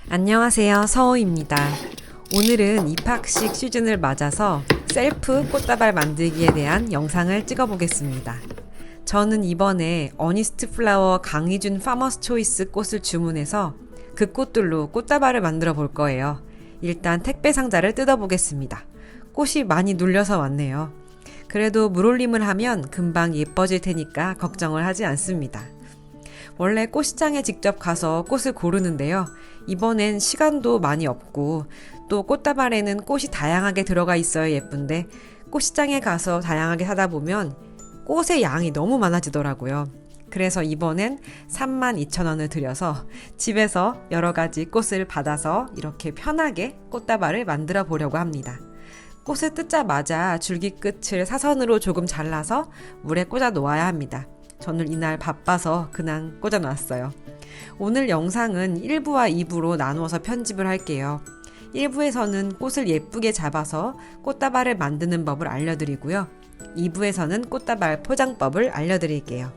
안녕하세요. 서호입니다. 오늘은 입학식 시즌을 맞아서 셀프 꽃다발 만들기에 대한 영상을 찍어보겠습니다. 저는 이번에 어니스트 플라워 강희준 파머스 초이스 꽃을 주문해서 그 꽃들로 꽃다발을 만들어 볼 거예요. 일단 택배 상자를 뜯어보겠습니다. 꽃이 많이 눌려서 왔네요. 그래도 물올림을 하면 금방 예뻐질 테니까 걱정을 하지 않습니다. 원래 꽃시장에 직접 가서 꽃을 고르는데요. 이번엔 시간도 많이 없고 또 꽃다발에는 꽃이 다양하게 들어가 있어야 예쁜데 꽃시장에 가서 다양하게 사다 보면 꽃의 양이 너무 많아지더라고요. 그래서 이번엔 32,000원을 들여서 집에서 여러 가지 꽃을 받아서 이렇게 편하게 꽃다발을 만들어 보려고 합니다. 꽃을 뜯자마자 줄기 끝을 사선으로 조금 잘라서 물에 꽂아 놓아야 합니다. 저는 이날 바빠서 그냥 꽂아 놨어요. 오늘 영상은 1부와 2부로 나누어서 편집을 할게요. 1부에서는 꽃을 예쁘게 잡아서 꽃다발을 만드는 법을 알려드리고요. 2부에서는 꽃다발 포장법을 알려드릴게요.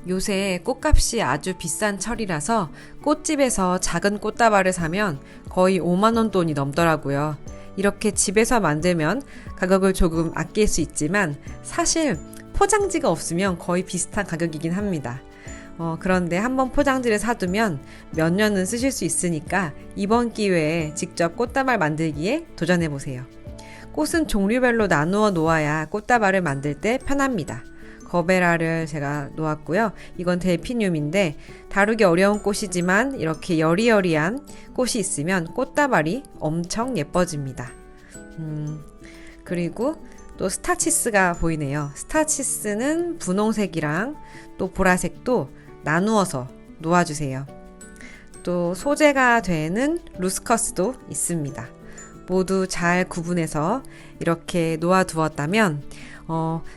요새 꽃값이 아주 비싼 철이라서 꽃집에서 작은 꽃다발을 사면 거의 5만원 돈이 넘더라고요. 이렇게 집에서 만들면 가격을 조금 아낄 수 있지만 사실 포장지가 없으면 거의 비슷한 가격이긴 합니다. 그런데 한번 포장지를 사두면 몇 년은 쓰실 수 있으니까 이번 기회에 직접 꽃다발 만들기에 도전해보세요. 꽃은 종류별로 나누어 놓아야 꽃다발을 만들 때 편합니다. 거베라를 제가 놓았고요. 이건 델피늄인데 다루기 어려운 꽃이지만 이렇게 여리여리한 꽃이 있으면 꽃다발이 엄청 예뻐집니다. 그리고 또 스타치스가 보이네요. 스타치스는 분홍색이랑 또 보라색도 나누어서 놓아주세요. 또 소재가 되는 루스커스도 있습니다. 모두 잘 구분해서 이렇게 놓아두었다면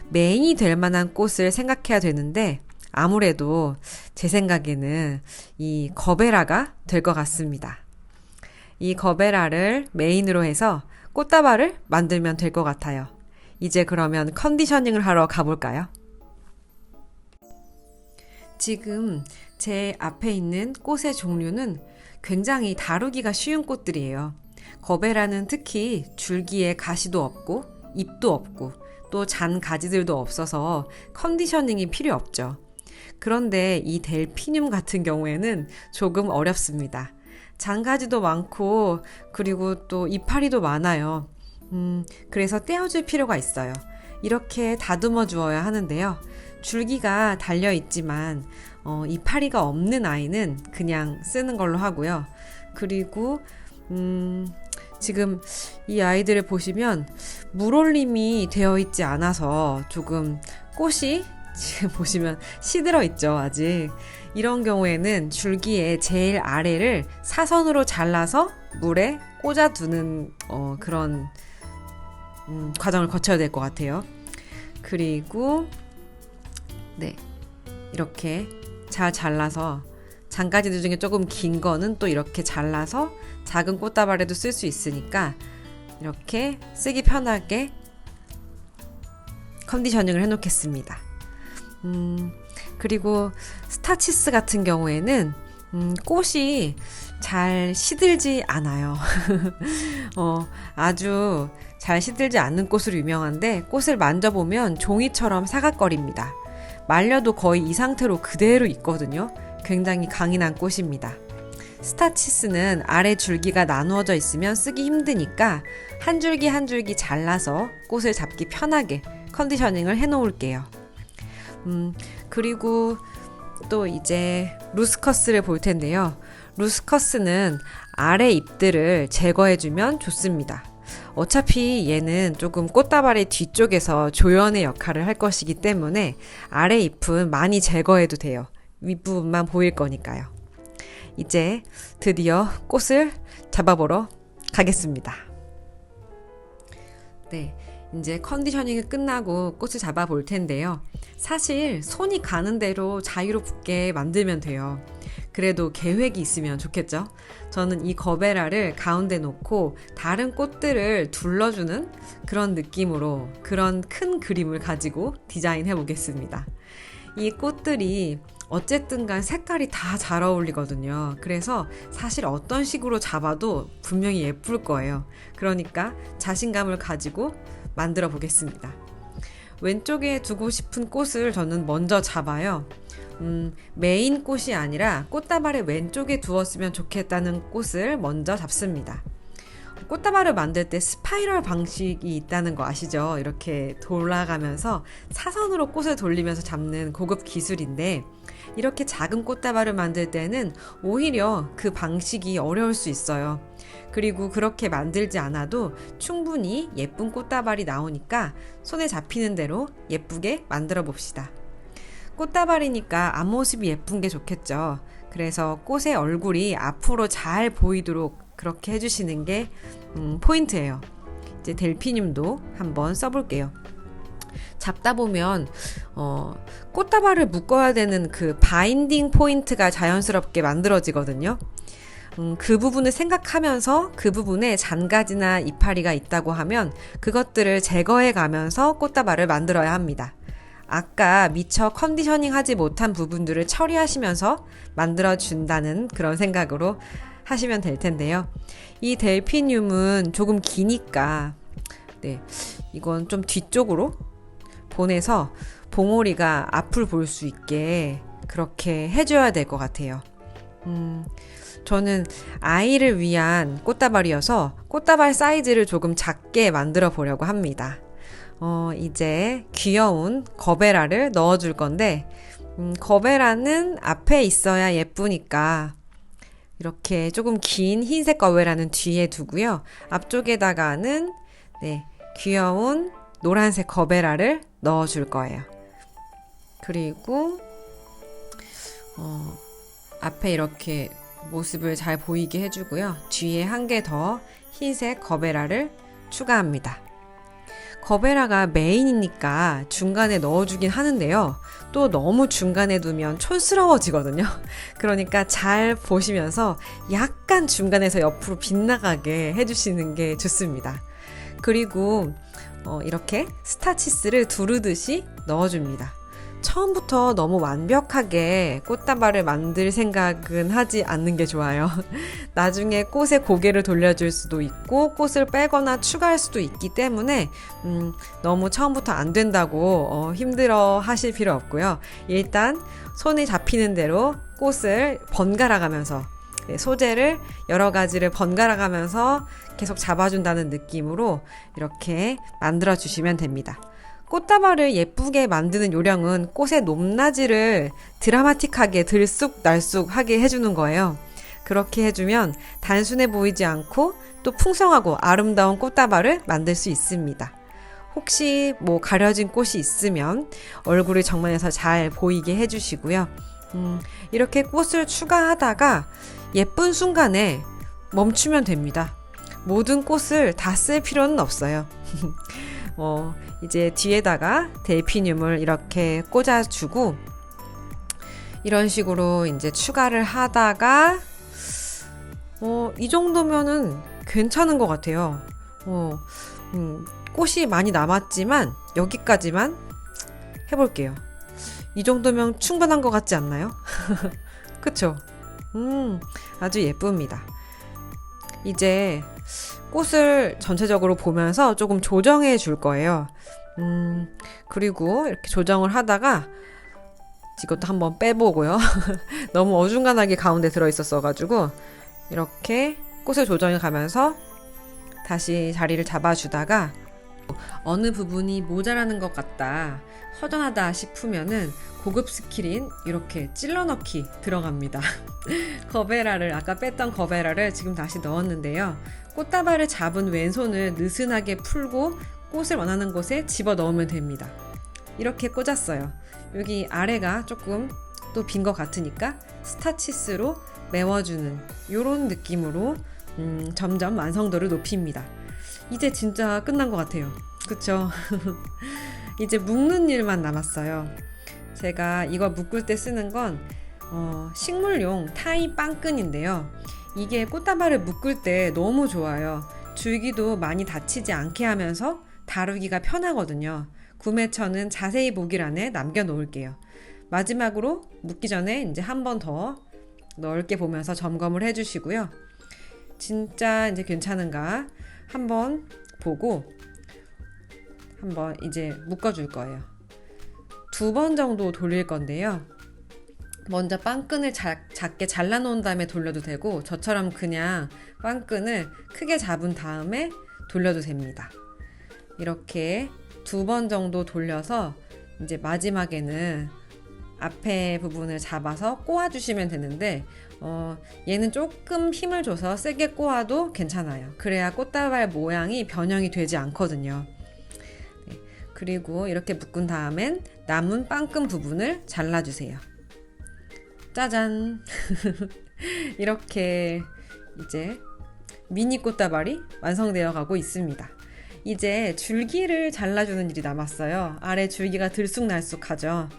메인이 될 만한 꽃을 생각해야 되는데 아무래도 제 생각에는 이 거베라가 될 것 같습니다. 이 거베라를 메인으로 해서 꽃다발을 만들면 될 것 같아요. 이제 그러면 컨디셔닝을 하러 가볼까요? 지금 제 앞에 있는 꽃의 종류는 굉장히 다루기가 쉬운 꽃들이에요. 거베라는 특히 줄기에 가시도 없고 잎도 없고 또 잔 가지들도 없어서 컨디셔닝이 필요 없죠. 그런데 이 델피늄 같은 경우에는 조금 어렵습니다. 잔가지도 많고 그리고 또 이파리도 많아요. 그래서 떼어줄 필요가 있어요. 이렇게 다듬어 주어야 하는데요. 줄기가 달려 있지만 이파리가 없는 아이는 그냥 쓰는 걸로 하고요. 그리고 지금 이 아이들을 보시면 물올림이 되어 있지 않아서 조금 꽃이 지금 보시면 시들어 있죠, 아직. 이런 경우에는 줄기의 제일 아래를 사선으로 잘라서 물에 꽂아두는 그런 과정을 거쳐야 될 것 같아요. 그리고 네, 이렇게 잘 잘라서 잔가지들 중에 조금 긴 거는 또 이렇게 잘라서 작은 꽃다발에도 쓸 수 있으니까 이렇게 쓰기 편하게 컨디셔닝을 해놓겠습니다. 그리고 스타치스 같은 경우에는 꽃이 잘 시들지 않아요. 아주 잘 시들지 않는 꽃으로 유명한데 꽃을 만져보면 종이처럼 사각거립니다. 말려도 거의 이 상태로 그대로 있거든요. 굉장히 강인한 꽃입니다. 스타치스는 아래 줄기가 나누어져 있으면 쓰기 힘드니까 한 줄기 한 줄기 잘라서 꽃을 잡기 편하게 컨디셔닝을 해놓을게요. 그리고 또 이제 루스커스를 볼 텐데요. 루스커스는 아래 잎들을 제거해주면 좋습니다. 어차피 얘는 조금 꽃다발의 뒤쪽에서 조연의 역할을 할 것이기 때문에 아래 잎은 많이 제거해도 돼요. 윗부분만 보일 거니까요. 이제 드디어 꽃을 잡아보러 가겠습니다. 네, 이제 컨디셔닝이 끝나고 꽃을 잡아볼 텐데요. 사실 손이 가는 대로 자유롭게 만들면 돼요. 그래도 계획이 있으면 좋겠죠? 저는 이 거베라를 가운데 놓고 다른 꽃들을 둘러주는 그런 느낌으로 그런 큰 그림을 가지고 디자인해 보겠습니다. 이 꽃들이 어쨌든 간 색깔이 다 잘 어울리거든요. 그래서 사실 어떤 식으로 잡아도 분명히 예쁠 거예요. 그러니까 자신감을 가지고 만들어 보겠습니다. 왼쪽에 두고 싶은 꽃을 저는 먼저 잡아요. 메인 꽃이 아니라 꽃다발의 왼쪽에 두었으면 좋겠다는 꽃을 먼저 잡습니다. 꽃다발을 만들 때 스파이럴 방식이 있다는 거 아시죠? 이렇게 돌아가면서 사선으로 꽃을 돌리면서 잡는 고급 기술인데, 이렇게 작은 꽃다발을 만들 때는 오히려 그 방식이 어려울 수 있어요. 그리고 그렇게 만들지 않아도 충분히 예쁜 꽃다발이 나오니까 손에 잡히는 대로 예쁘게 만들어 봅시다. 꽃다발이니까 앞모습이 예쁜 게 좋겠죠. 그래서 꽃의 얼굴이 앞으로 잘 보이도록 그렇게 해주시는 게 포인트예요. 이제 델피늄도 한번 써볼게요. 잡다 보면 꽃다발을 묶어야 되는 그 바인딩 포인트가 자연스럽게 만들어지거든요. 그 부분을 생각하면서 그 부분에 잔가지나 이파리가 있다고 하면 그것들을 제거해 가면서 꽃다발을 만들어야 합니다. 아까 미처 컨디셔닝 하지 못한 부분들을 처리하시면서 만들어준다는 그런 생각으로 하시면 될 텐데요. 이 델피늄은 조금 기니까, 네, 이건 좀 뒤쪽으로 보내서 봉오리가 앞을 볼 수 있게 그렇게 해줘야 될 것 같아요. 저는 아이를 위한 꽃다발이어서 꽃다발 사이즈를 조금 작게 만들어 보려고 합니다. 이제 귀여운 거베라를 넣어줄 건데, 거베라는 앞에 있어야 예쁘니까 이렇게 조금 긴 흰색 거베라는 뒤에 두고요. 앞쪽에다가는 귀여운 노란색 거베라를 넣어줄 거예요. 그리고 앞에 이렇게 모습을 잘 보이게 해주고요. 뒤에 한 개 더 흰색 거베라를 추가합니다. 거베라가 메인이니까 중간에 넣어주긴 하는데요. 또 너무 중간에 두면 촌스러워지거든요. 그러니까 잘 보시면서 약간 중간에서 옆으로 빗나가게 해주시는 게 좋습니다. 그리고 이렇게 스타치스를 두르듯이 넣어줍니다. 처음부터 너무 완벽하게 꽃다발을 만들 생각은 하지 않는 게 좋아요. 나중에 꽃에 고개를 돌려줄 수도 있고 꽃을 빼거나 추가할 수도 있기 때문에 너무 처음부터 안 된다고 힘들어 하실 필요 없고요. 일단 손에 잡히는 대로 꽃을 번갈아 가면서 소재를 여러 가지를 번갈아 가면서 계속 잡아준다는 느낌으로 이렇게 만들어 주시면 됩니다. 꽃다발을 예쁘게 만드는 요령은 꽃의 높낮이를 드라마틱하게 들쑥날쑥하게 해주는 거예요. 그렇게 해주면 단순해 보이지 않고 또 풍성하고 아름다운 꽃다발을 만들 수 있습니다. 혹시 가려진 꽃이 있으면 얼굴을 정면에서 잘 보이게 해주시고요. 이렇게 꽃을 추가하다가 예쁜 순간에 멈추면 됩니다. 모든 꽃을 다 쓸 필요는 없어요. 이제 뒤에다가 델피늄을 이렇게 꽂아주고 이런 식으로 이제 추가를 하다가 이 정도면은 괜찮은 것 같아요. 꽃이 많이 남았지만 여기까지만 해볼게요. 이 정도면 충분한 것 같지 않나요? 그쵸? 아주 예쁩니다. 이제 꽃을 전체적으로 보면서 조금 조정해 줄 거예요. 그리고 이렇게 조정을 하다가 이것도 한번 빼보고요. 너무 어중간하게 가운데 들어있었어가지고 이렇게 꽃을 조정해 가면서 다시 자리를 잡아주다가 어느 부분이 모자라는 것 같다, 허전하다 싶으면은 고급 스킬인 이렇게 찔러넣기 들어갑니다. 거베라를, 아까 뺐던 거베라를 지금 다시 넣었는데요. 꽃다발을 잡은 왼손을 느슨하게 풀고 꽃을 원하는 곳에 집어 넣으면 됩니다. 이렇게 꽂았어요. 여기 아래가 조금 또 빈 것 같으니까 스타치스로 메워주는 이런 느낌으로 점점 완성도를 높입니다. 이제 진짜 끝난 것 같아요. 그쵸? 이제 묶는 일만 남았어요. 제가 이거 묶을 때 쓰는 건 식물용 타이 빵끈인데요. 이게 꽃다발을 묶을 때 너무 좋아요. 줄기도 많이 다치지 않게 하면서 다루기가 편하거든요. 구매처는 자세히 보기란에 남겨놓을게요. 마지막으로 묶기 전에 이제 한 번 더 넓게 보면서 점검을 해주시고요. 진짜 이제 괜찮은가 한번 보고 한번 이제 묶어줄 거예요. 2번 정도 돌릴 건데요. 먼저 빵끈을 작게 잘라놓은 다음에 돌려도 되고, 저처럼 그냥 빵끈을 크게 잡은 다음에 돌려도 됩니다. 이렇게 2번 정도 돌려서 이제 마지막에는 앞에 부분을 잡아서 꼬아주시면 되는데, 얘는 조금 힘을 줘서 세게 꼬아도 괜찮아요. 그래야 꽃다발 모양이 변형이 되지 않거든요. 네, 그리고 이렇게 묶은 다음엔 남은 빵끈 부분을 잘라주세요. 짜잔! 이렇게 이제 미니 꽃다발이 완성되어 가고 있습니다. 이제 줄기를 잘라주는 일이 남았어요. 아래 줄기가 들쑥날쑥하죠.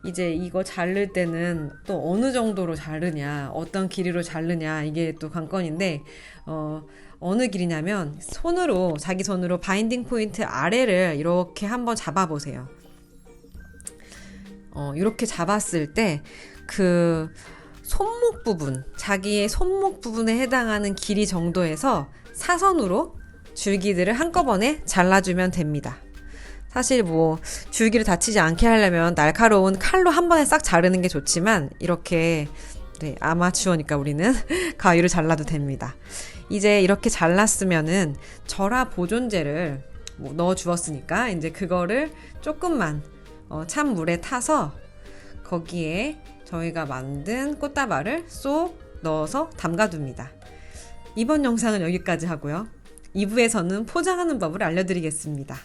이제 이거 자를 때는 또 어느 정도로 자르냐, 어떤 길이로 자르냐, 이게 또 관건인데, 어느 길이냐면 손으로, 자기 손으로 바인딩 포인트 아래를 이렇게 한번 잡아보세요. 이렇게 잡았을 때 그 손목 부분, 자기의 손목 부분에 해당하는 길이 정도에서 사선으로 줄기들을 한꺼번에 잘라주면 됩니다. 사실 뭐 줄기를 다치지 않게 하려면 날카로운 칼로 한 번에 싹 자르는 게 좋지만, 이렇게 네, 아마추어니까 우리는 가위로 잘라도 됩니다. 이제 이렇게 잘랐으면은 절화 보존제를 뭐 넣어 주었으니까 이제 그거를 조금만 찬물에 타서 거기에 저희가 만든 꽃다발을 쏙 넣어서 담가둡니다. 이번 영상은 여기까지 하고요. 2부에서는 포장하는 법을 알려드리겠습니다.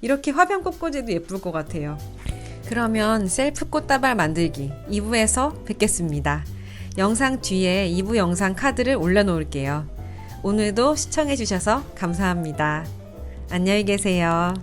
이렇게 화병 꽃꽂이도 예쁠 것 같아요. 그러면 셀프 꽃다발 만들기 2부에서 뵙겠습니다. 영상 뒤에 2부 영상 카드를 올려놓을게요. 오늘도 시청해주셔서 감사합니다. 안녕히 계세요.